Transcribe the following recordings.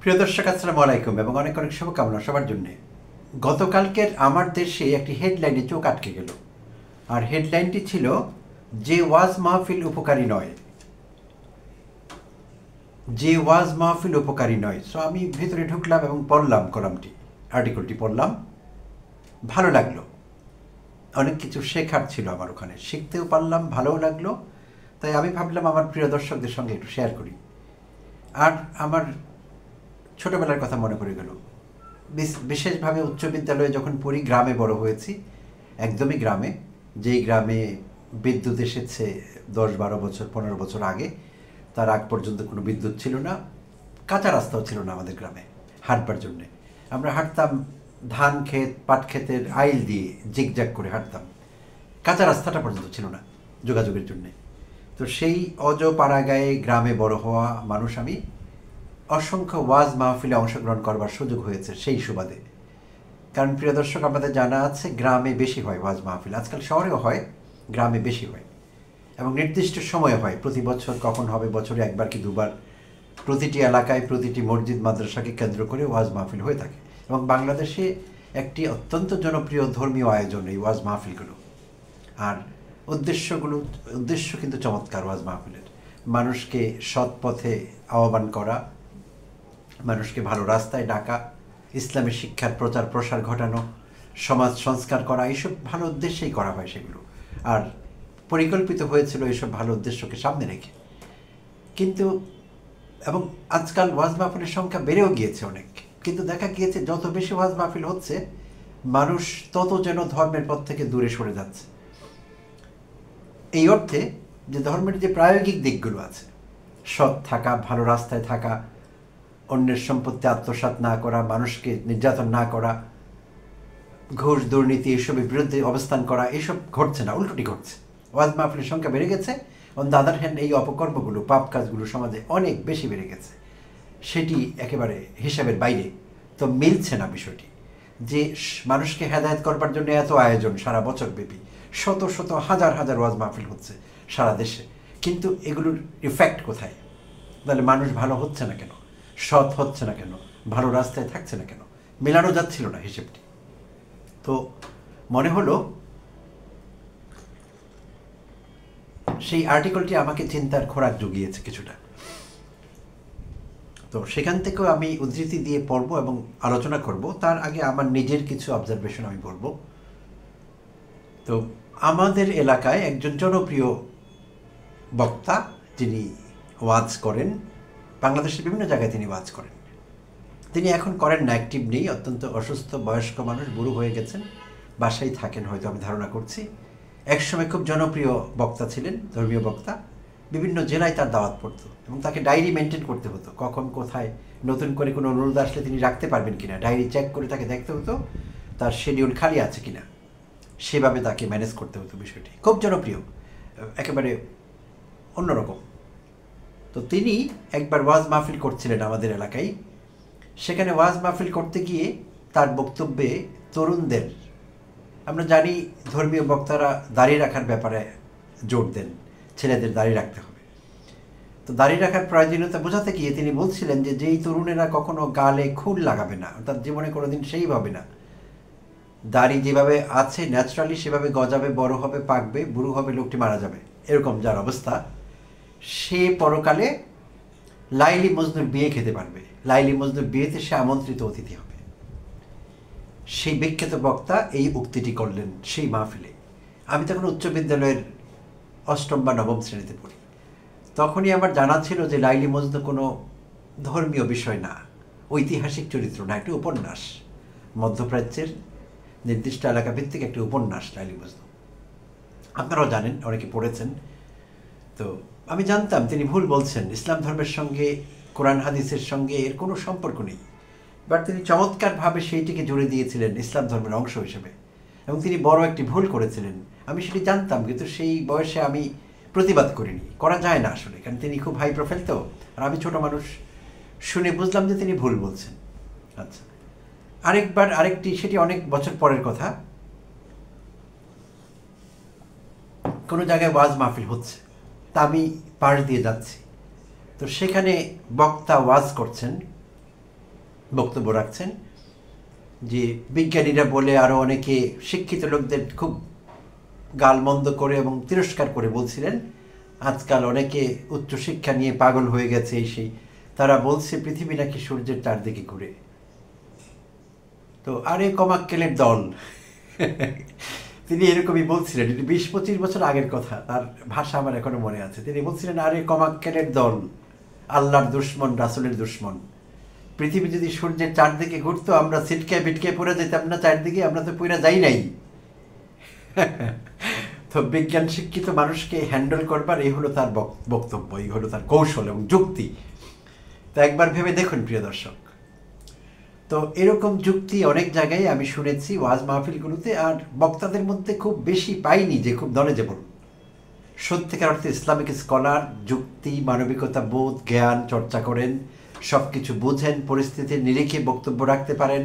প্রিয় দর্শক, আসসালামু আলাইকুম এবং অনেক অনেক শুভকামনা সবার জন্য। গতকালকের আমার দেশে একটি হেডলাইনে চোখ আটকে গেল, আর হেডলাইনটি ছিল যে ওয়াজ মাহফিল উপকারী নয়, যে ওয়াজ মাহফিল উপকারী নয়। সো আমি ভেতরে ঢুকলাম এবং পড়লাম কলামটি, আর্টিকেলটি পড়লাম, ভালো লাগলো। অনেক কিছু শেখার ছিল আমার ওখানে, শিখতেও পারলাম, ভালোও লাগলো। তাই আমি ভাবলাম আমার প্রিয় দর্শকদের সঙ্গে একটু শেয়ার করি। আর আমার ছোটোবেলার কথা মনে পড়ে গেল। বিশেষভাবে উচ্চ বিদ্যালয়ে যখন পড়ি, গ্রামে বড় হয়েছি, একদমই গ্রামে, যেই গ্রামে বিদ্যুৎ এসেছে 10-12 বছর 15 বছর আগে। তার আগ পর্যন্ত কোনো বিদ্যুৎ ছিল না, কাঁচা রাস্তাও ছিল না আমাদের গ্রামে হাঁটবার জন্যে। আমরা হাঁটতাম ধান ক্ষেত, পাট ক্ষেতের আইল দিয়ে জিগজ্যাগ করে হাঁটতাম, কাঁচা রাস্তাটা পর্যন্ত ছিল না যোগাযোগের জন্যে। তো সেই অজপাড়াগাঁয়ে গ্রামে বড় হওয়া মানুষ আমি, অসংখ্য ওয়াজ মাহফিলে অংশগ্রহণ করবার সুযোগ হয়েছে সেই সুবাদে। কারণ প্রিয় দর্শক, আমাদের জানা আছে গ্রামে বেশি হয় ওয়াজ মাহফিল, আজকাল শহরেও হয়, গ্রামে বেশি হয় এবং নির্দিষ্ট সময়ে হয়। প্রতি বছর কখন হবে, বছরে একবার কি দুবার, প্রতিটি এলাকায় প্রতিটি মসজিদ মাদ্রাসাকে কেন্দ্র করে ওয়াজ মাহফিল হয়ে থাকে। এবং বাংলাদেশে একটি অত্যন্ত জনপ্রিয় ধর্মীয় আয়োজন এই ওয়াজ মাহফিলগুলো। আর উদ্দেশ্য কিন্তু চমৎকার ওয়াজ মাহফিলের, মানুষকে সৎ পথে আহ্বান করা, মানুষকে ভালো রাস্তায় ডাকা, ইসলামী শিক্ষার প্রচার প্রসার ঘটানো, সমাজ সংস্কার করা, এইসব ভালো উদ্দেশ্যেই করা হয় সেগুলো। আর পরিকল্পিত হয়েছিল এইসব ভালো উদ্দেশ্যকে সামনে রেখে। কিন্তু এবং আজকাল ওয়াজ মাহফিলের সংখ্যা বেড়েও গিয়েছে অনেক, কিন্তু দেখা গিয়েছে যত বেশি ওয়াজ মাহফিল হচ্ছে, মানুষ তত যেন ধর্মের পথ থেকে দূরে সরে যাচ্ছে। এই অর্থে যে ধর্মের যে প্রায়োগিক দিকগুলো আছে, সৎ থাকা, ভালো রাস্তায় থাকা, অন্যের সম্পত্তি আত্মসাৎ না করা, মানুষকে নির্যাতন না করা, ঘুষ দুর্নীতি এসবের বিরুদ্ধে অবস্থান করা, এসব ঘটছে না, উল্টোটি ঘটছে। ওয়াজ মাহফিলের সংখ্যা বেড়ে গেছে। অন দ্য আদার হ্যান্ড এই অপকর্মগুলো, পাপ কাজগুলো সমাজে অনেক বেশি বেড়ে গেছে, সেটি একেবারে হিসাবের বাইরে। তো মিলছে না বিষয়টি, যে মানুষকে হেদায়েত করবার জন্য এত আয়োজন সারা বছর ব্যাপী, শত শত হাজার হাজার ওয়াজ মাহফিল হচ্ছে সারা দেশে, কিন্তু এগুলোর ইফেক্ট কোথায়? তাহলে মানুষ ভালো হচ্ছে না কেন, সৎ হচ্ছে না কেন, ভালো রাস্তায় থাকছে না কেন? মেলানো যাচ্ছিল না হিসেবটি। তো মনে হলো সেই আর্টিকেলটি আমাকে চিন্তার খোরাক জুগিয়েছে কিছুটা। তো সেখান থেকেও আমি উদ্ধৃতি দিয়ে পড়ব এবং আলোচনা করব। তার আগে আমার নিজের কিছু অবজারভেশন আমি বলবো। তো আমাদের এলাকায় একজন জনপ্রিয় বক্তা, যিনি ওয়াজ করেন, বাংলাদেশের বিভিন্ন জায়গায় তিনি ওয়াজ করেন। তিনি এখন করেন না, অ্যাক্টিভ নেই, অত্যন্ত অসুস্থ বয়স্ক মানুষ, বুড়ো হয়ে গেছেন, বাসায় থাকেন হয়তো, আমি ধারণা করছি। একসময় খুব জনপ্রিয় বক্তা ছিলেন, ধর্মীয় বক্তা। বিভিন্ন জেলায় তার দাওয়াত পড়তো এবং তাকে ডায়েরি মেনটেন করতে হতো, কখন কোথায় নতুন করে কোনো অনুরোধ আসলে তিনি রাখতে পারবেন কিনা, ডায়েরি চেক করে তাকে দেখতে হতো তার শিডিউল খালি আছে কিনা, সেভাবে তাকে ম্যানেজ করতে হতো। বিষয়টি খুব জনপ্রিয়, একেবারে অন্যরকম। তো তিনি একবার ওয়াজ মাহফিল করছিলেন আমাদের এলাকায়। সেখানে ওয়াজ মাহফিল করতে গিয়ে তার বক্তব্যে তরুণদের, আমরা জানি ধর্মীয় বক্তারা দাঁড়িয়ে রাখার ব্যাপারে জোর দেন, ছেলেদের দাঁড়িয়ে রাখতে হবে। তো দাঁড়িয়ে রাখার প্রয়োজনীয়তা বোঝাতে গিয়ে তিনি বলছিলেন যে যেই তরুণেরা কখনো গালে খুল লাগাবে না, অর্থাৎ জীবনে কোনোদিন সেই হবে না, দাড়ি যেভাবে আছে ন্যাচারালি সেভাবে গজাবে, বড় হবে, পাকবে, বুড়ো হবে, লোকটি মারা যাবে, এরকম যার অবস্থা, সে পরকালে লাইলি মজনুর বিয়ে খেতে পারবে, লাইলি মজনুর বিয়েতে সে আমন্ত্রিত অতিথি হবে। সেই বিখ্যাত বক্তা এই উক্তিটি করলেন সেই মাহফিলে। আমি তখন উচ্চ বিদ্যালয়ের 8ম বা 9ম শ্রেণীতে পড়ি। তখনই আমার জানা ছিল যে লাইলি মজনু কোনো ধর্মীয় বিষয় না, ঐতিহাসিক চরিত্র না, একটি উপন্যাস, মধ্যপ্রাচ্যের নির্দিষ্ট এলাকা ভিত্তিক একটি উপন্যাস লাইলি মজনু। আপনারাও জানেন, অনেকে পড়েছেন। তো আমি জানতাম তিনি ভুল বলছেন, ইসলাম ধর্মের সঙ্গে, কোরআন হাদিসের সঙ্গে এর কোনো সম্পর্ক নেই। বাট তিনি চমৎকারভাবে সেইটিকে জুড়ে দিয়েছিলেন ইসলাম ধর্মের অংশ হিসেবে, এবং তিনি বড় একটি ভুল করেছিলেন। আমি সেটি জানতাম, কিন্তু সেই বয়সে আমি প্রতিবাদ করিনি, করা যায় না আসলে, কারণ তিনি খুব হাই প্রোফাইল তো, আর আমি ছোট মানুষ। শুনে বুঝলাম যে তিনি ভুল বলছেন। আচ্ছা, আরেকটি, সেটি অনেক বছর পরের কথা, কোনো জায়গায় ওয়াজ মাহফিল হচ্ছে, তা আমি পাশ দিয়ে যাচ্ছি। তো সেখানে বক্তা ওয়াজ করছেন, বক্তব্য রাখছেন যে বিজ্ঞানীরা বলে আরও অনেকে শিক্ষিত লোকদের খুব গালমন্দ করে এবং তিরস্কার করে বলছিলেন আজকাল অনেকে উচ্চশিক্ষা নিয়ে পাগল হয়ে গেছে এই সেই, তারা বলছে পৃথিবী নাকি সূর্যের চারদিকে ঘুরে। তো আরে কমাক্কেলের দল তিনি এরকমই বলছিলেন, এটি 20-25 বছর আগের কথা, তার ভাষা আমার এখনো মনে আছে। তিনি বলছিলেন আরে কমাক্কেলের দল, আল্লাহর দুশ্মন, রাসূলের দুশ্মন, পৃথিবী যদি সূর্যের চারদিকে ঘুরতো আমরা ছিটকায় বিটকায় পড়ে যেতাম না চারদিকে, আমরা তো পড়ে যাই নাই। তো বিজ্ঞান শিক্ষিত মানুষকে হ্যান্ডেল করবার এই হলো তার বক্তব্য, এই হলো তার কৌশল এবং যুক্তি। তো একবার ভেবে দেখুন প্রিয় দর্শক, তো এরকম যুক্তি অনেক জায়গায় আমি শুনেছি ওয়াজ মাহফিলগুলোতে, আর বক্তাদের মধ্যে খুব বেশি পাইনি যে খুব নলেজেবল, সত্যিকার অর্থে ইসলামিক স্কলার, যুক্তি, মানবিকতা বোধ, জ্ঞান চর্চা করেন, সব কিছু বুঝেন, পরিস্থিতির নিরিখে বক্তব্য রাখতে পারেন,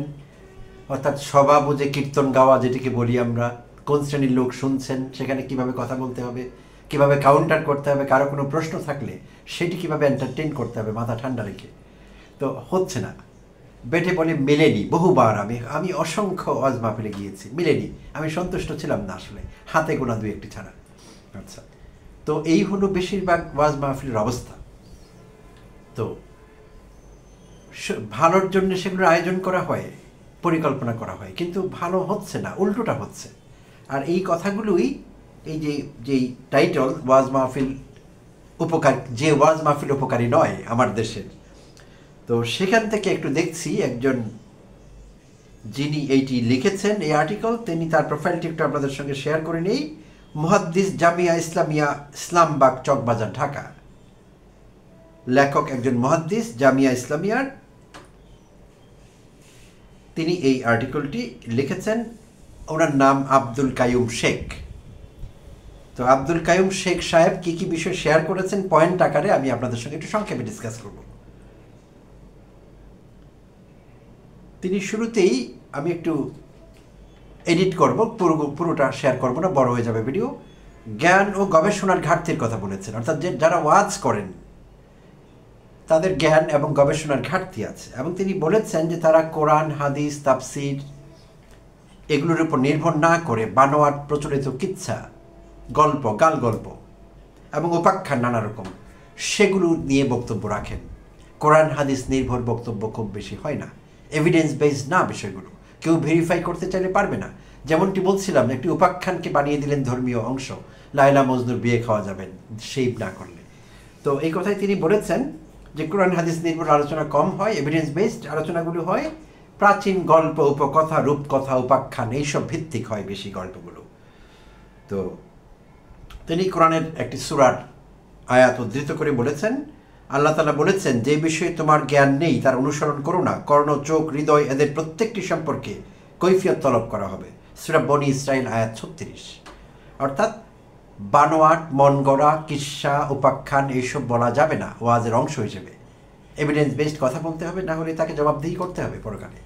অর্থাৎ সভা বুঝে কীর্তন গাওয়া যেটিকে বলি আমরা, কোন শ্রেণীর লোক শুনছেন, সেখানে কিভাবে কথা বলতে হবে, কিভাবে কাউন্টার করতে হবে, কারো কোনো প্রশ্ন থাকলে সেটি কিভাবে এন্টারটেইন করতে হবে মাথা ঠান্ডা রেখে। তো হচ্ছে না, বেটে বলে মেলেনি। বহুবার আমি অসংখ্য ওয়াজ মাহফিলে গিয়েছি, মিলেনি, আমি সন্তুষ্ট ছিলাম না আসলে, হাতে গোনা দুই একটি ছাড়া। আচ্ছা, তো এই হলো বেশিরভাগ ওয়াজ মাহফিলের অবস্থা। তো ভালোর জন্য সেগুলোর আয়োজন করা হয়, পরিকল্পনা করা হয়, কিন্তু ভালো হচ্ছে না, উল্টোটা হচ্ছে। আর এই কথাগুলোই, এই যেই টাইটেল ওয়াজ মাহফিল উপকার, যে ওয়াজ মাহফিল উপকারী নয় আমার দেশের, তো সেখান থেকে একটু দেখছি একজন যিনি এইটি লিখেছেন এই আর্টিকেল, তিনি তার প্রোফাইলটি একটু আপনাদের সঙ্গে শেয়ার করে নেই। মুহাদ্দিস, জামিয়া ইসলামিয়া, ইসলামবাগ, চকবাজার, ঢাকা। লেখক একজন মুহাদ্দিস, জামিয়া ইসলামিয়ার, তিনি এই আর্টিকেলটি লিখেছেন। ওনার নাম আব্দুল কাইয়ুম শেখ। তো আব্দুল কাইয়ুম শেখ সাহেব কি কি বিষয় শেয়ার করেছেন পয়েন্ট আকারে আমি আপনাদের সঙ্গে একটু সংক্ষেপে ডিসকাস করব। তিনি শুরুতেই, আমি একটু এডিট করব, পুরোটা শেয়ার করব না, বড় হয়ে যাবে ভিডিও। জ্ঞান ও গবেষণার ঘাটতির কথা বলেছেন, অর্থাৎ যারা ওয়াজ করেন তাদের জ্ঞান এবং গবেষণার ঘাটতি আছে, এবং তিনি বলেছেন যে তারা কোরআন, হাদিস, তাফসির এগুলোর উপর নির্ভর না করে বানোয়াট প্রচলিত কিচ্ছা, গল্প, গাল গল্প এবং উপাখ্যান নানা রকম সেগুলো নিয়ে বক্তব্য রাখেন। কোরআন হাদিস নির্ভর বক্তব্য খুব বেশি হয় না, এভিডেন্স বেসড না বিষয়গুলো, কেউ ভেরিফাই করতে চাইলে পারবে না। যেমনটি বলছিলাম, একটি উপাখ্যানকে বানিয়ে দিলেন ধর্মীয় অংশ, লায়লা মজনুর বিয়ে খাওয়া যাবেন শেভ না করলে। তো এই কথাই তিনি বলেছেন যে কোরআন হাদিস নির্ভর আলোচনা কম হয়, এভিডেন্স বেসড আলোচনাগুলো হয়, প্রাচীন গল্প, উপকথা, রূপকথা, উপাখ্যান এইসব ভিত্তিক হয় বেশি গল্পগুলো। তো তিনি কোরআনের একটি সূরার আয়াত উদ্ধৃত করে বলেছেন, আল্লাহ তাআলা বলেছেন, যে বিষয়ে তোমার জ্ঞান নেই তার অনুসরণ করো না, কর্ণ, চোখ, হৃদয় এদের প্রত্যেকটি সম্পর্কে কৈফিয়ত তলব করা হবে। সূরা বনী ইসরাইল আয়াত 36। অর্থাৎ বানোয়াট, মন গড়া, কিস্সা, উপাখ্যান এইসব বলা যাবে না ওয়াজের অংশ হিসেবে। এভিডেন্স বেসড কথা বলতে হবে, না হলে তাকে জবাবদিহি করতে হবে পরকালে,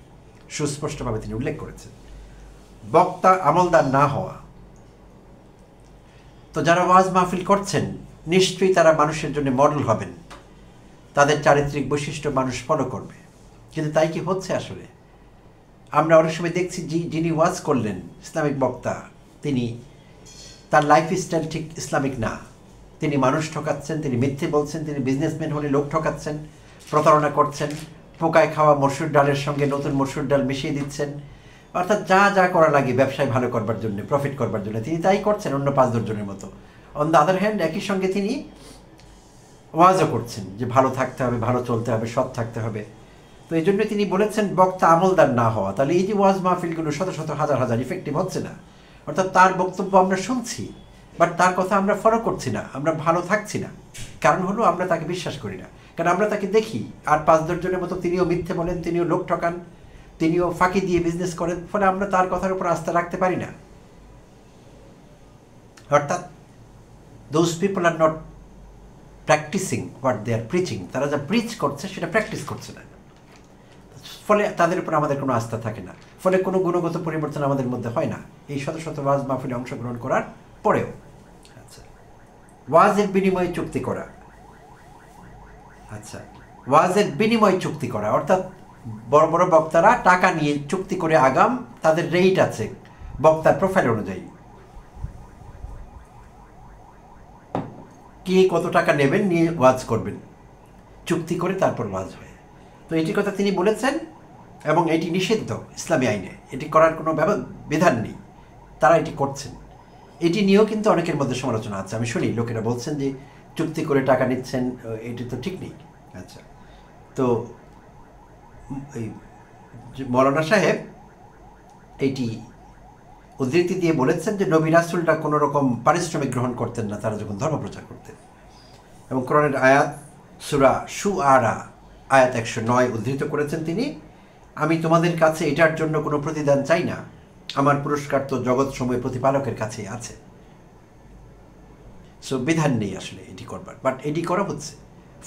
সুস্পষ্টভাবে তিনি উল্লেখ করেছেন। বক্তা আমলদার না হওয়া, তো যারা ওয়াজ মাহফিল করছেন নিশ্চয়ই তারা মানুষের জন্য মডেল হবেন, তাদের চারিত্রিক বৈশিষ্ট্য মানুষ ফলো করবে, কিন্তু তাই কি হচ্ছে আসলে? আমরা অনেক সময় দেখছি যিনি ওয়াজ করলেন, ইসলামিক বক্তা, তিনি তার লাইফস্টাইল ঠিক ইসলামিক না, তিনি মানুষ ঠকাচ্ছেন, তিনি মিথ্যে বলছেন, তিনি বিজনেসম্যান হলে লোক ঠকাচ্ছেন, প্রতারণা করছেন, পোকায় খাওয়া মসুর ডালের সঙ্গে নতুন মসুর ডাল মিশিয়ে দিচ্ছেন, অর্থাৎ যা যা করা লাগে ব্যবসায় ভালো করবার জন্য, প্রফিট করবার জন্য তিনি তাই করছেন অন্য 5-10 জনের মতো। অন দ্য আদার হ্যান্ড একই সঙ্গে তিনি ওয়াজও করছেন যে ভালো থাকতে হবে, ভালো চলতে হবে, সৎ থাকতে হবে। তো এই জন্য তিনি বলেছেন বক্তা আমলদার না হওয়া। তাহলে এই যে ওয়াজ মাহফিলগুলো শত শত হাজার হাজার ইফেক্টিভ হচ্ছে না, অর্থাৎ তার বক্তব্য আমরা শুনছি বাট তার কথা আমরা ফলো করছি না, আমরা ভালো থাকছি না। কারণ হলো আমরা তাকে বিশ্বাস করি না, কারণ আমরা তাকে দেখি আর 5-10 জনের মতো তিনিও মিথ্যে বলেন, তিনিও লোক ঠকান, তিনিও ফাঁকি দিয়ে বিজনেস করেন, ফলে আমরা তার কথার উপর আস্থা রাখতে পারি না। অর্থাৎ those people are not practising what they are preaching, তারা যা প্রিচ করছে সেটা প্র্যাকটিস করছে না, ফলে তাদের উপর আমাদের কোনো আস্থা থাকে না, ফলে কোনো গুণগত পরিবর্তন আমাদের মধ্যে হয় না এই শত শত ওয়াজ মাহফিলে অংশগ্রহণ করার পরেও। আচ্ছা, ওয়াজের বিনিময়ে চুক্তি করা, আচ্ছা ওয়াজের বিনিময়ে চুক্তি করা, অর্থাৎ বড় বড় বক্তারা টাকা নিয়ে চুক্তি করে আগাম, তাদের রেট আছে বক্তার প্রোফাইল অনুযায়ী, কে কত টাকা নেবেন নিয়ে ওয়াজ করবেন, চুক্তি করে তারপর ওয়াজ হয়। তো এটির কথা তিনি বলেছেন এবং এটি নিষিদ্ধ ইসলামী আইনে, এটি করার কোনো বিধান নেই, তারা এটি করছেন। এটি নিয়েও কিন্তু অনেকের মধ্যে সমালোচনা আছে, আমি শুনি লোকেরা বলছেন যে চুক্তি করে টাকা নিচ্ছেন, এটি তো ঠিক নেই। আচ্ছা, তো এই মৌলানা সাহেব এইটি উদ্ধৃতি দিয়ে বলেছেন যে নবী রাসূলরা কোনো রকম পারিশ্রমিক গ্রহণ করতেন না তারা যখন ধর্ম প্রচার করতেন, এবং কোরআনের আয়াত সূরা শুআরা আয়াত 109 উদ্ধৃত করেছেন তিনি, আমি তোমাদের কাছে এটার জন্য কোনো প্রতিদান চাই না, আমার পুরস্কার তো জগৎ সমূহের প্রতিপালকের কাছেই আছে। সো বিধান নেই আসলে এটি করবার, বাট এটি করা হচ্ছে।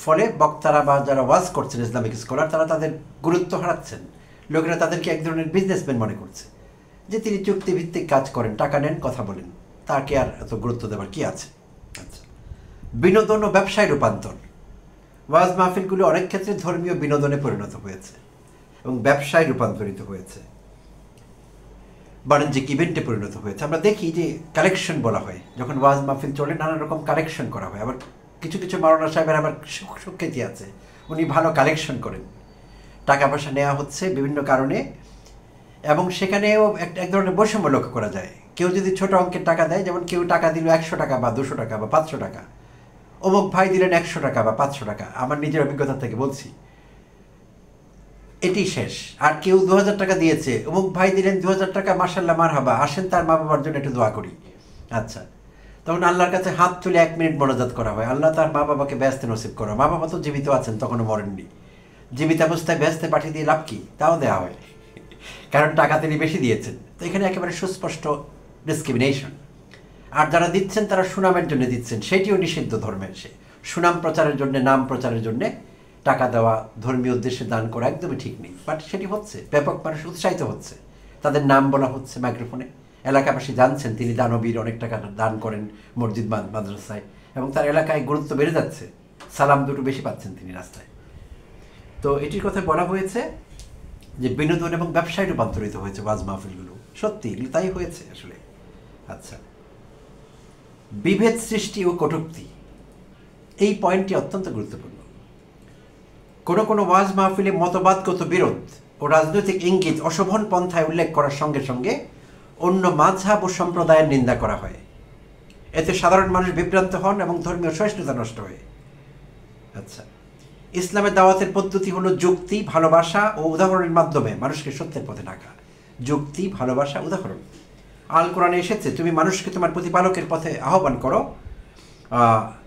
ফলে বক্তারা বা যারা ওয়াজ করছেন ইসলামিক স্কলার, তারা তাদের গুরুত্ব হারাচ্ছেন। লোকেরা তাদেরকে এক ধরনের বিজনেসম্যান মনে করছে, যে তিনি চুক্তিভিত্তিক কাজ করেন, টাকা নেন, কথা বলেন, তাকে আর এত গুরুত্ব দেওয়ার কি আছে। আচ্ছা, বিনোদন ও ব্যবসায় রূপান্তর। ওয়াজ মাহফিলগুলো অনেক ক্ষেত্রে ধর্মীয় বিনোদনে পরিণত হয়েছে এবং ব্যবসায় রূপান্তরিত হয়েছে, বাণিজ্যিক ইভেন্টে পরিণত হয়েছে। আমরা দেখি যে কালেকশন বলা হয়, যখন ওয়াজ মাহফিল চলে নানা রকম কালেকশন করা হয়। আবার কিছু কিছু মাওলানা সাহেবের আবার সুখ্যাতি আছে, উনি ভালো কালেকশন করেন, টাকা পয়সা নেওয়া হচ্ছে বিভিন্ন কারণে, এবং সেখানেও এক ধরনের বৈষম্য লক্ষ্য করা যায়। কেউ যদি ছোট অঙ্কের টাকা দেয়, যেমন কেউ টাকা দিল 100 টাকা বা 200 টাকা বা 500 টাকা, অমুক ভাই দিলেন 100 টাকা বা 500 টাকা, আমার নিজের অভিজ্ঞতা থেকে বলছি, এটি শেষ। আর কেউ 2000 টাকা দিয়েছে, অমুক ভাই দিলেন 2000 টাকা, মাশাআল্লাহ মারহাবা, আসেন তার মা বাবার জন্য একটু দোয়া করি। আচ্ছা, তখন আল্লাহর কাছে হাত তুলে 1 মিনিট মোনাজাত করা হয়, আল্লাহ তার মা বাবাকে ব্যস্তে নসিব করো। মা বাবা তো জীবিত আছেন, তখনও মরেননি, জীবিত অবস্থায় ব্যস্তে পাঠিয়ে দিয়ে লাভ কি, তাও দেওয়া হয়, কারণ টাকা তিনি বেশি দিয়েছেন। তো এখানে একেবারে সুস্পষ্ট ডিসক্রিমিনেশন। আর যারা দিচ্ছেন তারা সুনামের জন্য দিচ্ছেন, সেটিও নিষিদ্ধ ধর্মের। সে সুনাম প্রচারের জন্য, নাম প্রচারের জন্য টাকা দেওয়া, ধর্মীয় উদ্দেশ্যে দান করা একদমই ঠিক নেই, বাট সেটি হচ্ছে, ব্যাপক মানুষ উৎসাহিত হচ্ছে, তাদের নাম বলা হচ্ছে মাইক্রোফোনে, এলাকাবাসী জানছেন তিনি দানবীর, অনেক টাকা দান করেন মসজিদ মাদ্রাসায়, এবং তার এলাকায় গুরুত্ব বেড়ে যাচ্ছে, সালাম দুটো বেশি পাচ্ছেন তিনি রাস্তায়। তো এটির কথা বলা হয়েছে যে বিনোদন এবং ব্যবসায় রূপান্তরিত হয়েছে ওয়াজ মাহফিলগুলো, সত্যি তাই হয়েছে আসলে। আচ্ছা, বিভেদ সৃষ্টি ও কটূক্তি, এই পয়েন্টটি অত্যন্ত গুরুত্বপূর্ণ। কোনো কোনো ওয়াজ মাহফিলে মতবাদগত বিরোধ ও রাজনৈতিক ইঙ্গিত অশোভন পন্থায় উল্লেখ করার সঙ্গে সঙ্গে অন্য মাযহাব ও সম্প্রদায়ের নিন্দা করা হয়। এতে সাধারণ মানুষ বিভ্রান্ত হন এবং ধর্মীয় সহিষ্ণুতা নষ্ট হয়। আচ্ছা, ইসলামের দাওয়াতের পদ্ধতি হলো যুক্তি, ভালোবাসা ও উদাহরণের মাধ্যমে মানুষকে সত্যের পথে ডাকা। যুক্তি, ভালোবাসা, উদাহরণ। আল কোরআনে এসেছে, তুমি মানুষকে তোমার প্রতিপালকের পথে আহ্বান করো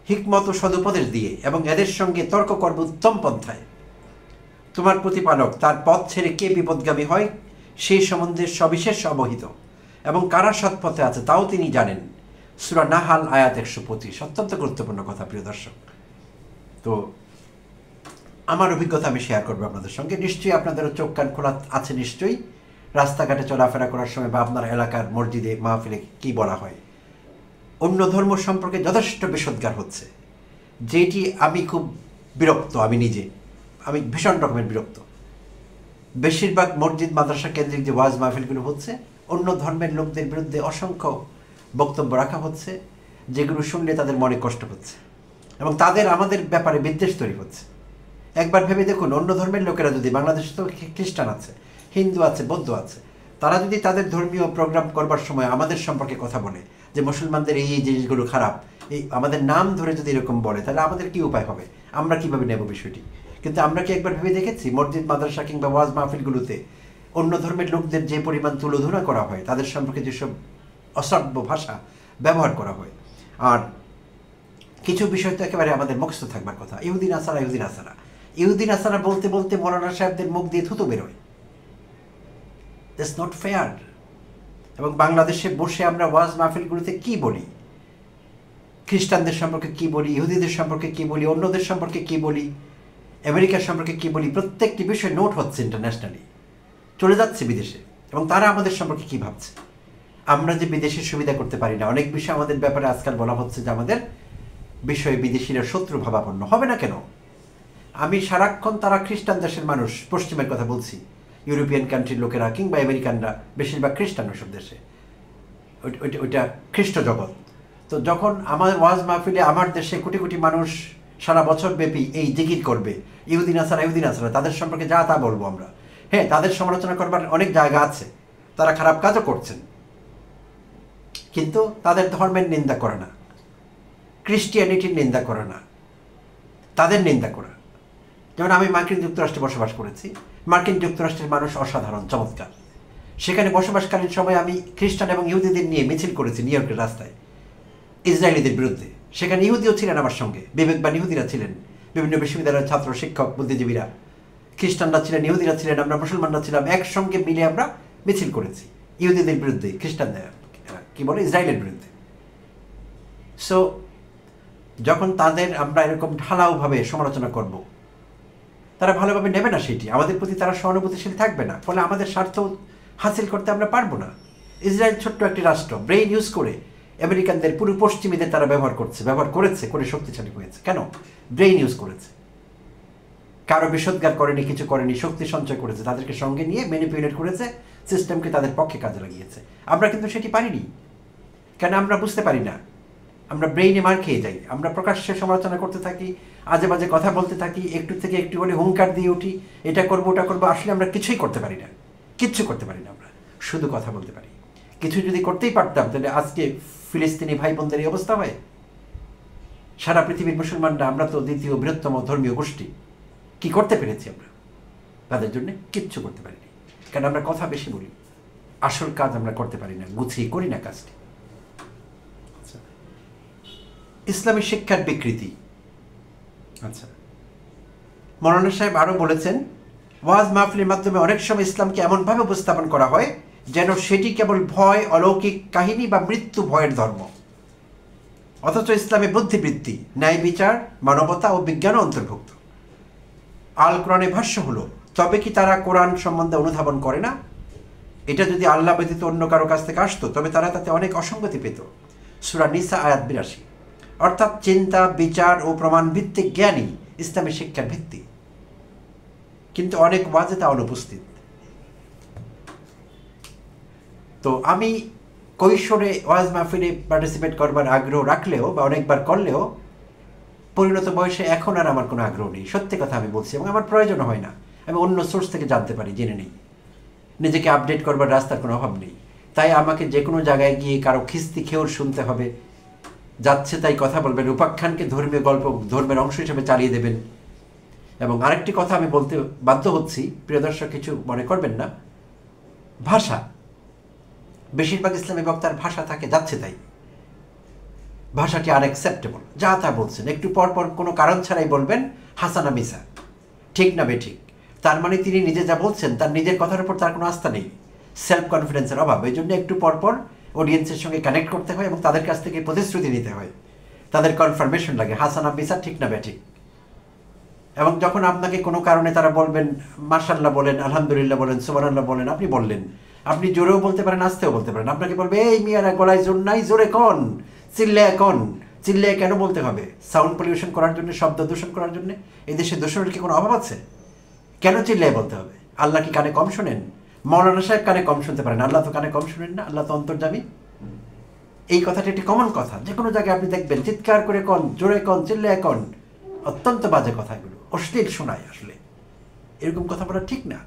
হিকমত ও সদুপদেশ দিয়ে, এবং এদের সঙ্গে তর্ক করবে উত্তম পন্থায়। তোমার প্রতিপালক তার পথ ছেড়ে কে বিপদগামী হয় সেই সম্বন্ধে সবিশেষ অবহিত, এবং কারা সৎপথে আছে তাও তিনি জানেন। সূরা নাহাল আয়াত 125। অত্যন্ত গুরুত্বপূর্ণ কথা প্রিয় দর্শক। তো আমার অভিজ্ঞতা আমি শেয়ার করবো আপনাদের সঙ্গে। নিশ্চয়ই আপনাদেরও চোখ কান খোলা আছে, নিশ্চয়ই রাস্তাঘাটে চলাফেরা করার সময় বা আপনার এলাকার মসজিদে মাহফিলে কি বলা হয়, অন্য ধর্ম সম্পর্কে যথেষ্ট বিষোদ্গার হচ্ছে, যেটি আমি খুব বিরক্ত। আমি ভীষণ রকমের বিরক্ত। বেশিরভাগ মসজিদ মাদ্রাসা কেন্দ্রিক যে ওয়াজ মাহফিলগুলো হচ্ছে, অন্য ধর্মের লোকদের বিরুদ্ধে অসংখ্য বক্তব্য রাখা হচ্ছে, যেগুলো শুনলে তাদের মনে কষ্ট হচ্ছে এবং তাদের আমাদের ব্যাপারে বিদ্বেষ তৈরি হচ্ছে। একবার ভেবে দেখুন, অন্য ধর্মের লোকেরা যদি, বাংলাদেশে তো খ্রিস্টান আছে, হিন্দু আছে, বৌদ্ধ আছে, তারা যদি তাদের ধর্মীয় প্রোগ্রাম করবার সময় আমাদের সম্পর্কে কথা বলে যে মুসলমানদের এই এই জিনিসগুলো খারাপ, এই আমাদের নাম ধরে যদি এরকম বলে, তাহলে আমাদের কি উপায় হবে, আমরা কিভাবে নেব বিষয়টি? কিন্তু আমরা কি একবার ভেবে দেখেছি মসজিদ মাদ্রাসা কিংবা ওয়াজ মাহফিলগুলোতে অন্য ধর্মের লোকদের যে পরিমাণ তুলোধনা করা হয়, তাদের সম্পর্কে যেসব অসভ্য ভাষা ব্যবহার করা হয়, আর কিছু বিষয় তো একেবারে আমাদের মুখস্থ থাকবার কথা। ইহুদিন আসারা বলতে বলতে মৌলানা সাহেবদের মুখ দিয়ে থুতু বেরোয়। That's not fair. এবং বাংলাদেশে বসে আমরা ওয়াজ মাহফিলগুলোতে কি বলি, খ্রিস্টানদের সম্পর্কে কি বলি, ইহুদিদের সম্পর্কে কি বলি, অন্যদের সম্পর্কে কি বলি, আমেরিকার সম্পর্কে কি বলি, প্রত্যেকটি বিষয় নোট হচ্ছে ইন্টারন্যাশনালি, চলে যাচ্ছে বিদেশে, এবং তারা আমাদের সম্পর্কে কি ভাবছে। আমরা যে বিদেশের সুবিধা করতে পারি না, অনেক বিষয় আমাদের ব্যাপারে আজকাল বলা হচ্ছে যে আমাদের বিষয়ে বিদেশিরা শত্রু ভাবাপন্ন। হবে না কেন? আমি সারাক্ষণ তারা খ্রিস্টান দেশের মানুষ, পশ্চিমের কথা বলছি, ইউরোপিয়ান কান্ট্রির লোকেরা কিংবা আমেরিকানরা, বেশিরভাগ খ্রিস্টান ওসব দেশে, ওইটা খ্রিস্ট জগৎ। তো যখন আমার ওয়াজ মাহফিলে আমার দেশে কোটি কোটি মানুষ সারা বছর ব্যাপী এই জিকির করবে, ইহুদিন আসারা তাদের সম্পর্কে যা তা বলবো আমরা, হ্যাঁ তাদের সমালোচনা করবার অনেক জায়গা আছে, তারা খারাপ কাজও করছেন, কিন্তু তাদের ধর্মের নিন্দা করে না, ক্রিশ্চিয়ানিটির নিন্দা করে না, তাদের নিন্দা করা। যেমন আমি মার্কিন যুক্তরাষ্ট্রে বসবাস করেছি, মার্কিন যুক্তরাষ্ট্রের মানুষ অসাধারণ, চমৎকার। সেখানে বসবাসকালীন সময় আমি খ্রিস্টান এবং ইহুদিদের নিয়ে মিছিল করেছি নিউ ইয়র্কের রাস্তায় ইসরায়েলিদের বিরুদ্ধে। সেখানে ইহুদিও ছিলেন আমার সঙ্গে, বিবেকবান ইহুদিরা ছিলেন, বিভিন্ন বিশ্ববিদ্যালয়ের ছাত্র, শিক্ষক, বুদ্ধিজীবীরা, খ্রিস্টানরা ছিলেন, ইহুদিরা ছিলেন, আমরা মুসলমানরা ছিলাম, একসঙ্গে মিলে আমরা মিছিল করেছি ইহুদিদের বিরুদ্ধে, খ্রিস্টানদের কি বলে ইসরায়েলের বিরুদ্ধে। সো যখন তাদের আমরা এরকম ঢালাওভাবে সমালোচনা করব, তারা ভালোভাবে নেবে না, সেটি আমাদের প্রতি তারা সহানুভূতিশীল থাকবে না, ফলে আমাদের স্বার্থ হাসিল করতে আমরা পারবো না। ইসরায়েল ছোট্ট একটি রাষ্ট্র, ব্রেইন ইউজ করে আমেরিকানদের, পুরো পশ্চিমীদের তারা ব্যবহার করেছে, করে শক্তিশালী হয়েছে। কেন? ব্রেইন ইউজ করেছে, কারো বিষোদ্গার করেনি, কিছু করেনি, শক্তি সঞ্চয় করেছে, তাদেরকে সঙ্গে নিয়ে ম্যানিপুলেট করেছে, সিস্টেমকে তাদের পক্ষে কাজে লাগিয়েছে। আমরা কিন্তু সেটি পারিনি, কেন? আমরা বুঝতে পারি না, আমরা ব্রেইনে মার খেয়ে যাই, আমরা প্রকাশ্যে সমালোচনা করতে থাকি, আজে বাজে কথা বলতে থাকি, একটু থেকে একটু হলে হুঙ্কার দিয়ে উঠি, এটা করবো ওটা করবো, আসলে আমরা কিছুই করতে পারি না, কিচ্ছু করতে পারি না, আমরা শুধু কথা বলতে পারি। কিছু যদি করতেই পারতাম তাহলে আজকে ফিলিস্তিনি ভাই বোনদের এই অবস্থা হয়? সারা পৃথিবীর মুসলমানরা, আমরা তো দ্বিতীয় বৃহত্তম ধর্মীয় গোষ্ঠী, কি করতে পেরেছি আমরা? তাদের জন্য কিচ্ছু করতে পারিনি, কারণ আমরা কথা বেশি বলি, আসল কাজ আমরা করতে পারি না, গুছিয়ে করি না কাজটি। ইসলামী শিক্ষার বিকৃতি। আচ্ছা, মৌলানা সাহেব আরও বলেছেন, ওয়াজ মাহফিলের মাধ্যমে অনেক সময় ইসলামকে এমনভাবে উপস্থাপন করা হয় যেন সেটি কেবল ভয়, অলৌকিক কাহিনী বা মৃত্যু ভয়ের ধর্ম, অথচ ইসলামে বুদ্ধিবৃত্তি, ন্যায় বিচার, মানবতা ও বিজ্ঞানও অন্তর্ভুক্ত। আল কোরআনে ভাষ্য হলো, তবে কি তারা কোরআন সম্বন্ধে অনুধাবন করে না? এটা যদি আল্লাহ ব্যতীত অন্য কারো কাছ থেকে আসতো তবে তারা তাতে অনেক অসঙ্গতি পেত। সূরা নিসা আয়াত ৮২। অর্থাৎ চিন্তা, বিচার ও প্রমাণ ভিত্তিক জ্ঞানই ইসলামের শিক্ষার ভিত্তি, কিন্তু অনেক ওয়াজে তা অনুপস্থিত। তো আমি কৈশোরে ওয়াজ মাহফিলে পার্টিসিপেট করবার আগ্রহ রাখলেও বা অনেকবার করলেও পরিণত বয়সে এখন আর আমার কোনো আগ্রহ নেই, সত্যি কথা আমি বলছি, এবং আমার প্রয়োজন হয় না। আমি অন্য সোর্স থেকে জানতে পারি, জেনে নেই, নিজেকে আপডেট করবার রাস্তার কোনো অভাব নেই। তাই আমাকে যে কোনো জায়গায় গিয়ে কারো খিস্তি খেউর শুনতে হবে, যাচ্ছে তাই কথা বলবেন, উপাখ্যানকে ধর্মীয় গল্প, ধর্মের অংশ হিসেবে চালিয়ে দেবেন। এবং আরেকটি কথা আমি বলতে বাধ্য হচ্ছি, প্রিয় দর্শক কিছু মনে করবেন না, ভাষা, বেশিরভাগ ইসলামী বক্তার ভাষা থাকে যাচ্ছে তাই, ভাষাটি আনএক্সেপ্টেবল, যা তা বলছেন, একটু পর পর কোনো কারণ ছাড়াই বলবেন হাসানা মিসা, ঠিক না বেঠিক। তার মানে তিনি নিজে যা বলছেন তার নিজের কথার উপর তার কোনো আস্থা নেই, সেলফ কনফিডেন্সের অভাব। এই জন্য একটু পরপর অডিয়েন্সের সঙ্গে কানেক্ট করতে হয় এবং তাদের কাছ থেকে প্রতিশ্রুতি নিতে হয়, তাদের কনফার্মেশন লাগে, হাসানা মিসা, ঠিক না বেঠিক। এবং যখন আপনাকে কোনো কারণে তারা বলবেন মাশাআল্লাহ বলেন, আলহামদুলিল্লাহ বলেন, সুবহানাল্লাহ বলেন, আপনি বললেন, আপনি জোরেও বলতে পারেন, আস্তেও বলতে পারেন, আপনাকে বলবে এই মিয়ারা গলায় জোর নাই, জোরে কন, চিল্লায় কন। চিল্লায় কেন বলতে হবে? সাউন্ড পলিউশন করার জন্য, শব্দ দূষণ করার জন্য? এই দেশে দূষণের কি কোনো অভাব আছে? কেন চিল্লায় বলতে হবে? আল্লাহ কি কানে কম শোনেন? মৌলানা সাহেব কানে কম শুনতে পারেন, আল্লাহ তো কানে কম শোনেন না, আল্লাহ তো অন্তর্যামী। এই কথাটি একটি কমন কথা, যে কোনো জায়গায় আপনি দেখবেন চিৎকার করে কন, জোরে কন, চিল্লায় কন, অত্যন্ত বাজে কথা, এগুলো অশ্লীল শোনায়। আসলে এরকম কথা বলা ঠিক না।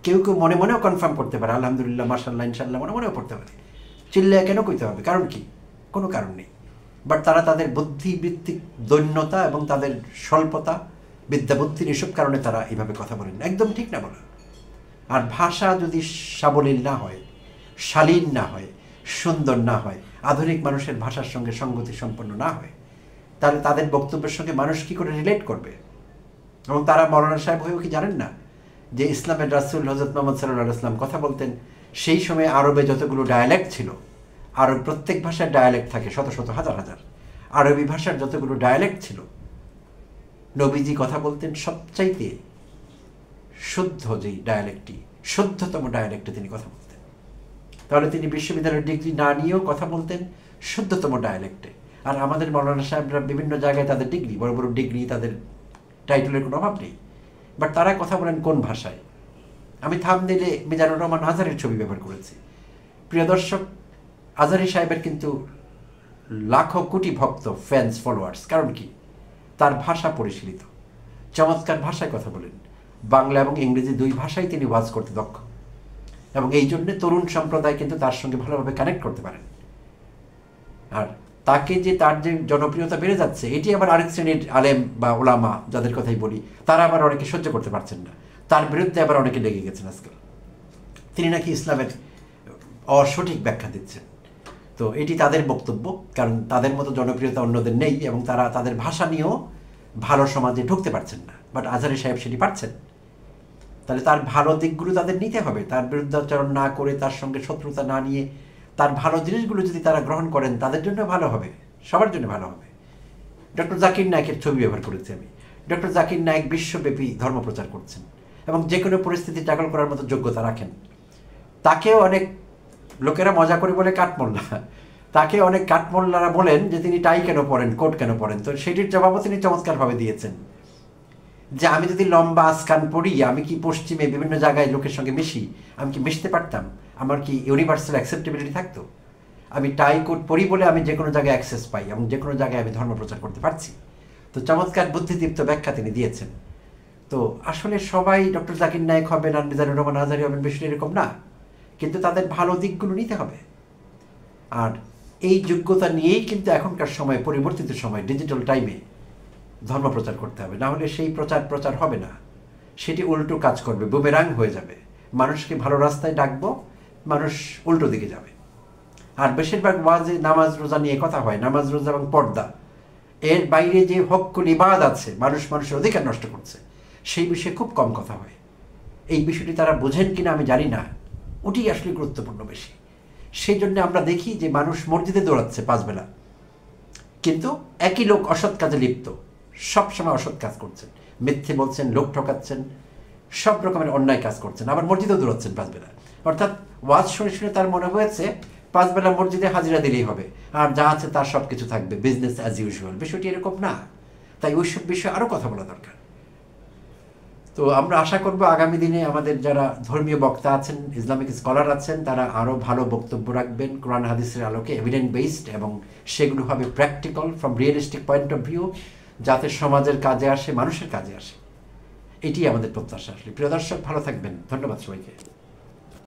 কেউ কেউ মনে মনেও কনফার্ম করতে পারে, আলহামদুলিল্লাহ, মাশাআল্লাহ, ইনশাআল্লাহ মনে মনেও পড়তে পারে, চিল্লায় কেন কইতে হবে? কারণ কি? কোনো কারণ নেই। বাট তারা তাদের বুদ্ধিবৃত্তিক দৈন্যতা এবং তাদের স্বল্পতা, বিদ্যাবুদ্ধির এসব কারণে তারা এইভাবে কথা বলেন, একদম ঠিক না বলা। আর ভাষা যদি সাবলীল না হয়, শালীন না হয়, সুন্দর না হয়, আধুনিক মানুষের ভাষার সঙ্গে সঙ্গতি সম্পন্ন না হয়, তাহলে তাদের বক্তব্যের সঙ্গে মানুষ কী করে রিলেট করবে? এবং তারা মৌলানা সাহেব হয়েও কি জানেন না যে ইসলামের রাসূল হযরত মুহাম্মদ সাল্লাল্লাহু আলাইহি ওয়াসাল্লাম কথা বলতেন, সেই সময় আরবে যতগুলো ডায়ালেক্ট ছিল, আরব প্রত্যেক ভাষার ডায়ালেক্ট থাকে শত শত হাজার হাজার, আরবি ভাষার যতগুলো ডায়ালেক্ট ছিল, নবীজি কথা বলতেন সবচাইতে শুদ্ধ যেই ডায়ালেক্টটি, শুদ্ধতম ডায়ালেক্টে তিনি কথা বলতেন। তাহলে তিনি বিশ্ববিদ্যালয়ের ডিগ্রি না নিয়েও কথা বলতেন শুদ্ধতম ডায়ালেক্টে। আর আমাদের মৌলানা সাহেবরা বিভিন্ন জায়গায় তাদের ডিগ্রি, বড় বড় ডিগ্রি, তাদের টাইটেলের কোনো অভাব নেই, বাট তারা কথা বলেন কোন ভাষায়? আমি থাম্বনেইলে মিজানুর রহমান আজহারের ছবি ব্যবহার করেছি। প্রিয় দর্শক, আজহারি সাহেবের কিন্তু লাখো কোটি ভক্ত, ফ্যান্স, ফলোয়ার্স। কারণ কি? তার ভাষা পরিশীলিত, চমৎকার ভাষায় কথা বলেন, বাংলা এবং ইংরেজি দুই ভাষায় তিনি ওয়াজ করতে দক্ষ, এবং এই জন্য তরুণ সম্প্রদায় কিন্তু তার সঙ্গে ভালোভাবে কানেক্ট করতে পারেন। আর তাকে যে তার যে জনপ্রিয়তা বেড়ে যাচ্ছে, এটি আবার আরেক শ্রেণীর আলেম বা ওলামা যাদের কথাই বলি, তারা আবার অনেকে সহ্য করতে পারছেন না, তার বিরুদ্ধে আবার অনেকে লেগে গেছেন আজকাল। তিনি নাকি ইসলামের অসঠিক ব্যাখ্যা দিচ্ছেন। তো এটি তাদের বক্তব্য, কারণ তাদের মতো জনপ্রিয়তা অন্যদের নেই এবং তারা তাদের ভাষা নিয়েও ভালো সমাজে ঢুকতে পারছেন না। বাট আজহারি সাহেব সেটি পারছেন। তাহলে তার ভালো দিকগুলো তাদের নিতে হবে, তার বিরুদ্ধাচরণ না করে, তার সঙ্গে শত্রুতা না নিয়ে তার ভালো জিনিসগুলো যদি তারা গ্রহণ করেন, তাদের জন্য ভালো হবে, সবার জন্য ভালো হবে। ডক্টর জাকির নায়েকের ছবি ব্যবহার করেছি আমি। ডক্টর জাকির নায়েক বিশ্বব্যাপী ধর্ম প্রচার করছেন এবং যে কোনো পরিস্থিতি ট্যাকল করার মতো যোগ্যতা রাখেন। তাকেও অনেক লোকেরা মজা করে বলে কাঠমোল্লা, তাকে অনেক কাঠমোল্লারা বলেন যে তিনি টাই কেন পরেন, কোট কেন পরেন। তো সেটির জবাবও তিনি চমৎকারভাবে দিয়েছেন যে আমি যদি লম্বা আসকান পড়ি, আমি কি পশ্চিমে বিভিন্ন জায়গায় লোকের সঙ্গে মিশি, আমি কি মিশতে পারতাম? আমার কি ইউনিভার্সাল অ্যাকসেপ্টেবিলিটি থাকতো? আমি টাই কোট পরি বলে আমি যে কোনো জায়গায় অ্যাক্সেস পাই এবং যে কোনো জায়গায় আমি ধর্ম প্রচার করতে পারছি। তো চমৎকার বুদ্ধিদীপ্ত ব্যাখ্যা তিনি দিয়েছেন। তো আসলে সবাই ডক্টর জাকির নায়েক হবেন আর মিজানুর রহমান আজহারি হবেন, বিষয়টা এরকম না, কিন্তু তাদের ভালো দিকগুলো নিতে হবে। আর এই যোগ্যতা নিয়েই কিন্তু এখনকার সময়, পরিবর্তিত সময়, ডিজিটাল টাইমে ধর্ম প্রচার করতে হবে। না হলে সেই প্রচার হবে না, সেটি উল্টো কাজ করবে, বুমেরাং হয়ে যাবে। মানুষকে ভালো রাস্তায় ডাকবো, মানুষ উল্টো দিকে যাবে। আর বেশিরভাগ ওয়াজে নামাজ রোজা নিয়ে কথা হয়, নামাজ রোজা এবং পর্দা, এর বাইরে যে হক্কুল ইবাদ আছে, মানুষের অধিকার নষ্ট করছে, সেই বিষয়ে খুব কম কথা হয়। এই বিষয়টি তারা বোঝেন কিনা আমি জানি না, ওটি আসলে গুরুত্বপূর্ণ বেশি। সেই জন্য আমরা দেখি যে মানুষ মসজিদে দৌড়াচ্ছে 5 বেলা, কিন্তু একই লোক অসৎ কাজে লিপ্ত, সবসময় অসৎ কাজ করছেন, মিথ্যে বলছেন, লোক ঠকাচ্ছেন, সব রকমের অন্যায় কাজ করছেন, আবার মসজিদেও দৌড়াচ্ছেন 5 বেলা। অর্থাৎ ওয়াজ শুনে তার মনে হয়েছে 5 বেলা মসজিদে হাজিরা দিলেই হবে, আর যা আছে তার সব কিছু থাকবে, বিজনেস অ্যাজ ইউজুয়াল। বিষয়টি এরকম না, তাই ওইসব বিষয়ে আরও কথা বলা দরকার। তো আমরা আশা করব আগামী দিনে আমাদের যারা ধর্মীয় বক্তা আছেন, ইসলামিক স্কলার আছেন, তারা আরও ভালো বক্তব্য রাখবেন কোরআন হাদিসের আলোকে, এভিডেন্স বেসড, এবং সেগুলো হবে practical from realistic point of view, যাতে সমাজের কাজে আসে, মানুষের কাজে আসে। এটি আমাদের প্রত্যাশা। আসলে প্রিয় দর্শক, ভালো থাকবেন। ধন্যবাদ সবাইকে।